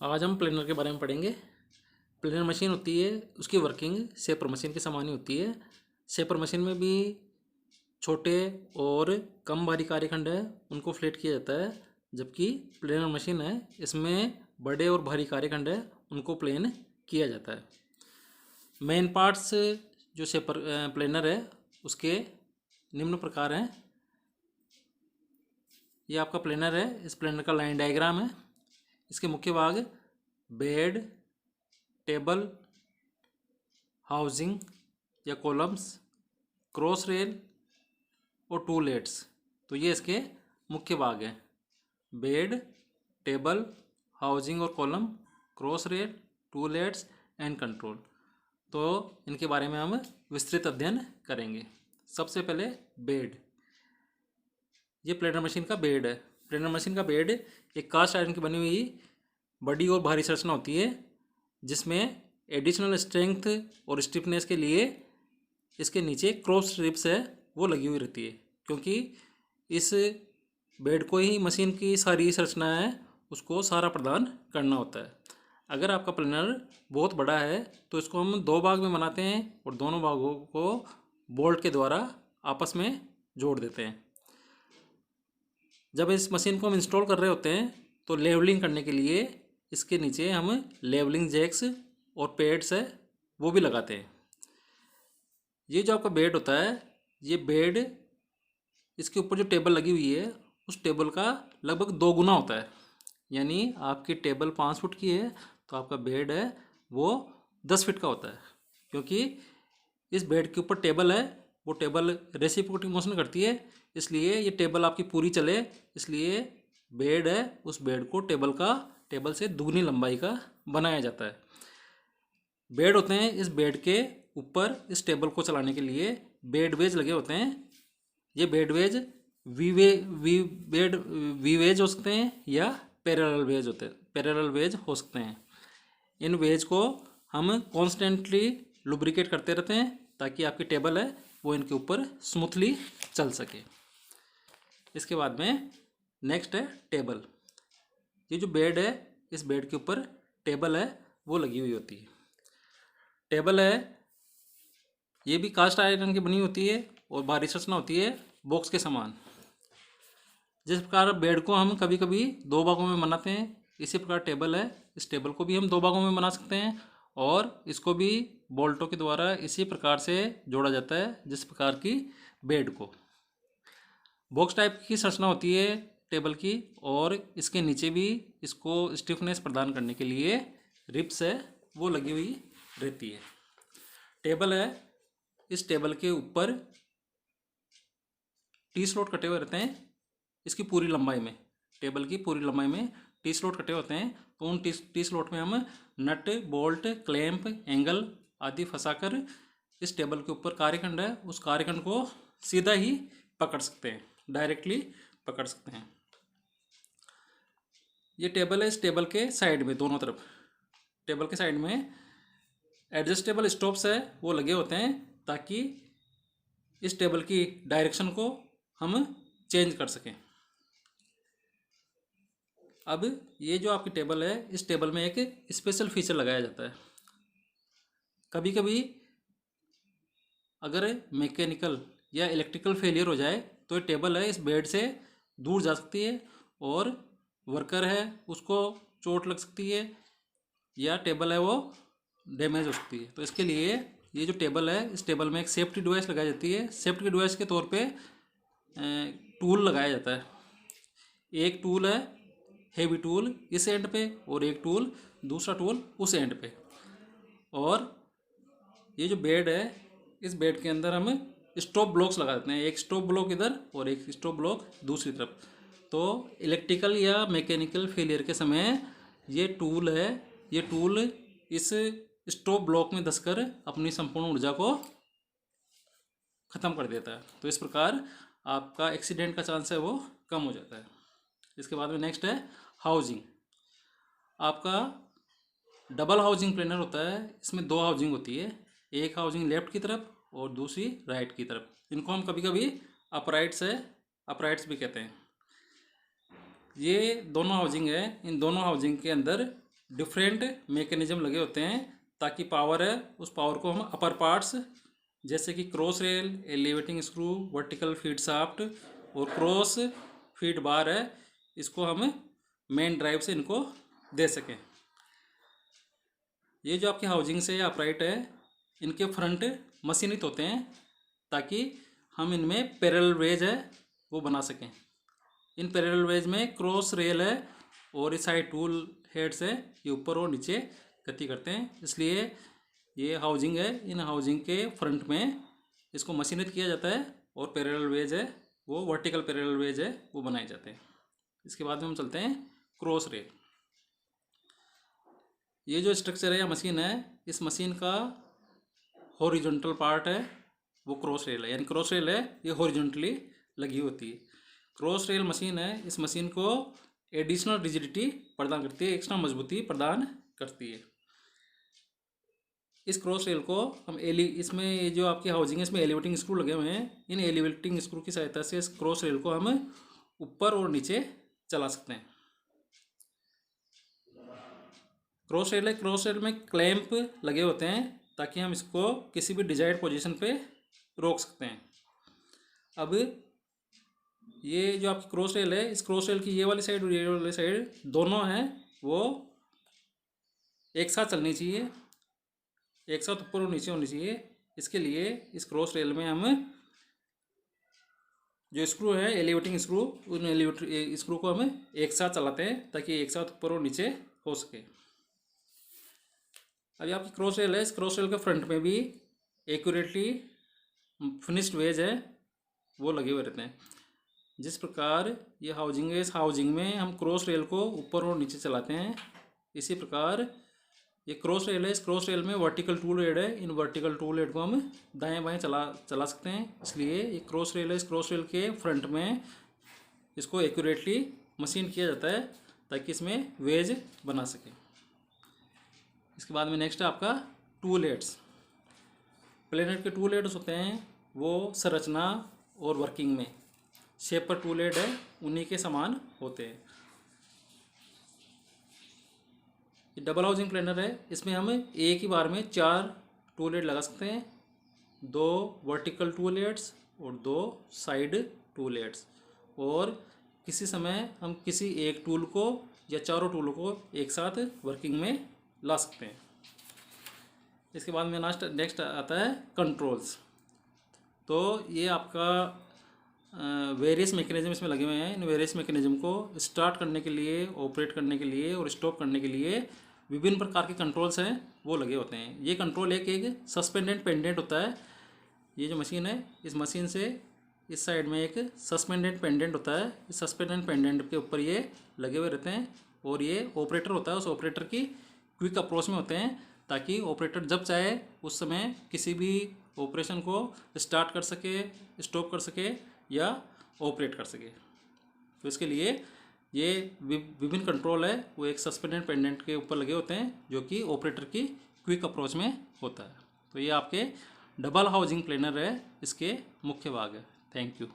आज हम प्लेनर के बारे में पढ़ेंगे। प्लेनर मशीन होती है, उसकी वर्किंग शेपर मशीन के समान ही होती है। शेपर मशीन में भी छोटे और कम भारी कार्यखंड है, उनको फ्लेट किया जाता है, जबकि प्लेनर मशीन है, इसमें बड़े और भारी कार्यखंड है, उनको प्लेन किया जाता है। मेन पार्ट्स जो शेपर प्लेनर है उसके निम्न प्रकार हैं। ये आपका प्लेनर है, इस प्लेनर का लाइन डायग्राम है। इसके मुख्य भाग बेड, टेबल, हाउसिंग या कॉलम्स, क्रॉस रेल और टूलेट्स। तो ये इसके मुख्य भाग हैं। बेड, टेबल, हाउसिंग और कॉलम, क्रॉस रेल, टूलेट्स एंड कंट्रोल। तो इनके बारे में हम विस्तृत अध्ययन करेंगे। सबसे पहले बेड। ये प्लेनर मशीन का बेड है। प्लेनर मशीन का बेड एक कास्ट आयरन की बनी हुई बड़ी और भारी संरचना होती है, जिसमें एडिशनल स्ट्रेंथ और स्टिफनेस के लिए इसके नीचे क्रॉस रिब्स है वो लगी हुई रहती है, क्योंकि इस बेड को ही मशीन की सारी संरचना है उसको सहारा प्रदान करना होता है। अगर आपका प्लेनर बहुत बड़ा है तो इसको हम दो भाग में बनाते हैं और दोनों भागों को बोल्ट के द्वारा आपस में जोड़ देते हैं। जब इस मशीन को हम इंस्टॉल कर रहे होते हैं तो लेवलिंग करने के लिए इसके नीचे हम लेवलिंग जैक्स और पैड्स है वो भी लगाते हैं। ये जो आपका बेड होता है, ये बेड इसके ऊपर जो टेबल लगी हुई है उस टेबल का लगभग 2 गुना होता है। यानी आपकी टेबल 5 फुट की है तो आपका बेड है वो 10 फीट का होता है, क्योंकि इस बेड के ऊपर टेबल है, वो टेबल रेसिप्रोकेटिंग मोशन करती है, इसलिए ये टेबल आपकी पूरी चले, इसलिए बेड है उस बेड को टेबल से दुगनी लंबाई का बनाया जाता है। बेड होते हैं, इस बेड के ऊपर इस टेबल को चलाने के लिए बेड वेज लगे होते हैं। ये बेड वेज वी वेज हो सकते हैं या पैरेलल वेज हो सकते हैं। इन वेज को हम कॉन्स्टेंटली लुब्रिकेट करते रहते हैं ताकि आपकी टेबल है वो इनके ऊपर स्मूथली चल सके। इसके बाद में नेक्स्ट है टेबल। ये जो बेड है, इस बेड के ऊपर टेबल है वो लगी हुई होती है। टेबल है ये भी कास्ट आयरन की बनी होती है और भारी संरचना होती है बॉक्स के समान। जिस प्रकार बेड को हम कभी कभी 2 भागों में बनाते हैं, इसी प्रकार टेबल है, इस टेबल को भी हम 2 भागों में बना सकते हैं और इसको भी बोल्टों के द्वारा इसी प्रकार से जोड़ा जाता है जिस प्रकार की बेड को। बॉक्स टाइप की संरचना होती है टेबल की, और इसके नीचे भी इसको स्टिफनेस प्रदान करने के लिए रिब्स है वो लगी हुई रहती है। टेबल है, इस टेबल के ऊपर टी स्लॉट कटे हुए रहते हैं। इसकी पूरी लंबाई में, टेबल की पूरी लंबाई में टी स्लॉट कटे होते हैं, तो उन टी स्लॉट में हम नट, बोल्ट, क्लैंप, एंगल आदि फंसाकर इस टेबल के ऊपर कार्यखंड है उस कार्यखंड को सीधा ही पकड़ सकते हैं, डायरेक्टली पकड़ सकते हैं। ये टेबल है, इस टेबल के साइड में दोनों तरफ टेबल के साइड में एडजस्टेबल स्टॉप्स है वो लगे होते हैं ताकि इस टेबल की डायरेक्शन को हम चेंज कर सकें। अब ये जो आपकी टेबल है, इस टेबल में एक स्पेशल फीचर लगाया जाता है। कभी कभी अगर मैकेनिकल या इलेक्ट्रिकल फेलियर हो जाए तो ये टेबल है इस बेड से दूर जा सकती है और वर्कर है उसको चोट लग सकती है या टेबल है वो डैमेज हो सकती है। तो इसके लिए ये जो टेबल है, इस टेबल में एक सेफ्टी डिवाइस लगाई जाती है। सेफ्टी डिवाइस के तौर पे टूल लगाया जाता है। एक टूल है हेवी टूल इस एंड पे और एक टूल दूसरा टूल उस एंड पे। और ये जो बेड है, इस बेड के अंदर हम स्टॉप ब्लॉक्स लगा देते हैं, एक स्टॉप ब्लॉक इधर और एक स्टॉप ब्लॉक दूसरी तरफ। तो इलेक्ट्रिकल या मैकेनिकल फेलियर के समय ये टूल है, ये टूल इस स्टॉप ब्लॉक में धंसकर अपनी संपूर्ण ऊर्जा को ख़त्म कर देता है। तो इस प्रकार आपका एक्सीडेंट का चांस है वो कम हो जाता है। इसके बाद में नेक्स्ट है हाउसिंग। आपका डबल हाउसिंग प्लेनर होता है, इसमें 2 हाउसिंग होती है, एक हाउसिंग लेफ्ट की तरफ और दूसरी राइट की तरफ। इनको हम कभी कभी अपराइट्स भी कहते हैं। ये दोनों हाउसिंग है, इन दोनों हाउसिंग के अंदर डिफरेंट मैकेनिज्म लगे होते हैं ताकि पावर है उस पावर को हम अपर पार्ट्स जैसे कि cross rail, elevating screw, vertical feed shaft और क्रॉस फीड बार है, इसको हम मेन ड्राइव से इनको दे सकें। ये जो आपकी हाउजिंग से अपराइट है, इनके फ्रंट मशीनित होते हैं ताकि हम इनमें पैरेलल वेज है वो बना सकें। इन पैरेलल वेज में क्रॉस रेल है और इस साइड टूल हेड्स है, ये ऊपर और नीचे गति करते हैं, इसलिए ये हाउजिंग है। इन हाउजिंग के फ्रंट में इसको मशीनित किया जाता है और पैरेलल वेज है वो वर्टिकल पैरेलल वेज है वो बनाए जाते हैं। इसके बाद में हम चलते हैं क्रॉस रेल। ये जो स्ट्रक्चर है या मशीन है, इस मशीन का हॉरिजॉन्टल पार्ट है वो क्रॉस रेल है, यानी क्रॉस रेल है ये हॉरिजॉन्टली लगी होती है। क्रॉस रेल मशीन है, इस मशीन को एडिशनल रिजिडिटी प्रदान करती है, एक्स्ट्रा मजबूती प्रदान करती है। इस क्रॉस रेल को हम इसमें ये जो आपकी हाउसिंग है इसमें एलिवेटिंग स्क्रू लगे हुए हैं, इन एलिवेटिंग स्क्रू की सहायता से इस क्रॉस रेल को हम ऊपर और नीचे चला सकते हैं। क्रॉस रेल है, क्रॉस रेल में क्लैंप लगे होते हैं ताकि हम इसको किसी भी डिजायर्ड पोजीशन पे रोक सकते हैं। अब ये जो आपकी क्रॉस रेल है, इस क्रॉस रेल की ये वाली साइड और ये वाली साइड दोनों हैं वो एक साथ चलनी चाहिए, एक साथ ऊपर और नीचे होनी चाहिए। इसके लिए इस क्रॉस रेल में हम जो स्क्रू है एलिवेटिंग स्क्रू, उन एलिवेटिंग स्क्रू को हम एक साथ चलाते हैं ताकि एक साथ ऊपर और नीचे हो सके। अभी आपकी क्रॉस रेल है, इस क्रॉस रेल के फ्रंट में भी एक्यूरेटली फिनिश्ड वेज है वो लगे हुए रहते हैं। जिस प्रकार ये हाउजिंग है, इस हाउजिंग में हम क्रॉस रेल को ऊपर और नीचे चलाते हैं, इसी प्रकार ये क्रॉस रेल है, इस क्रॉस रेल में वर्टिकल टूल हेड है, इन वर्टिकल टूल हेड को हम दाएं बाएं चला सकते हैं। इसलिए ये क्रॉस रेल है, इस क्रॉस रेल के फ्रंट में इसको एक्यूरेटली मशीन किया जाता है ताकि इसमें वेज बना सके। इसके बाद में नेक्स्ट है आपका टूल हेड्स। प्लेनेट के टूल हेड्स होते हैं वो संरचना और वर्किंग में शेपर टूल हेड है उन्हीं के समान होते हैं। ये डबल हाउसिंग प्लेनर है, इसमें हम एक ही बार में 4 टूल हेड लगा सकते हैं, 2 वर्टिकल टूल हेड्स और 2 साइड टूल हेड्स, और किसी समय हम किसी एक टूल को या चारों टूलों को एक साथ वर्किंग में ला सकते हैं। इसके बाद में नेक्स्ट आता है कंट्रोल्स। तो ये आपका वेरियस मैकेनिज्म इसमें लगे हुए हैं। इन वेरियस मैकेनिज्म को स्टार्ट करने के लिए, ऑपरेट करने के लिए और स्टॉप करने के लिए विभिन्न प्रकार के कंट्रोल्स हैं वो लगे होते हैं। ये कंट्रोल एक सस्पेंडेड पेंडेंट होता है। ये जो मशीन है, इस मशीन से इस साइड में एक सस्पेंडेड पेंडेंट होता है, इस सस्पेंडेड पेंडेंट के ऊपर ये लगे हुए रहते हैं और ये ऑपरेटर होता है, उस ऑपरेटर की क्विक अप्रोच में होते हैं ताकि ऑपरेटर जब चाहे उस समय किसी भी ऑपरेशन को स्टार्ट कर सके, स्टॉप कर सके या ऑपरेट कर सके। तो इसके लिए ये विभिन्न कंट्रोल है वो एक सस्पेंडेड पेंडेंट के ऊपर लगे होते हैं जो कि ऑपरेटर की क्विक अप्रोच में होता है। तो ये आपके डबल हाउसिंग प्लेनर है, इसके मुख्य भाग है। Thank you.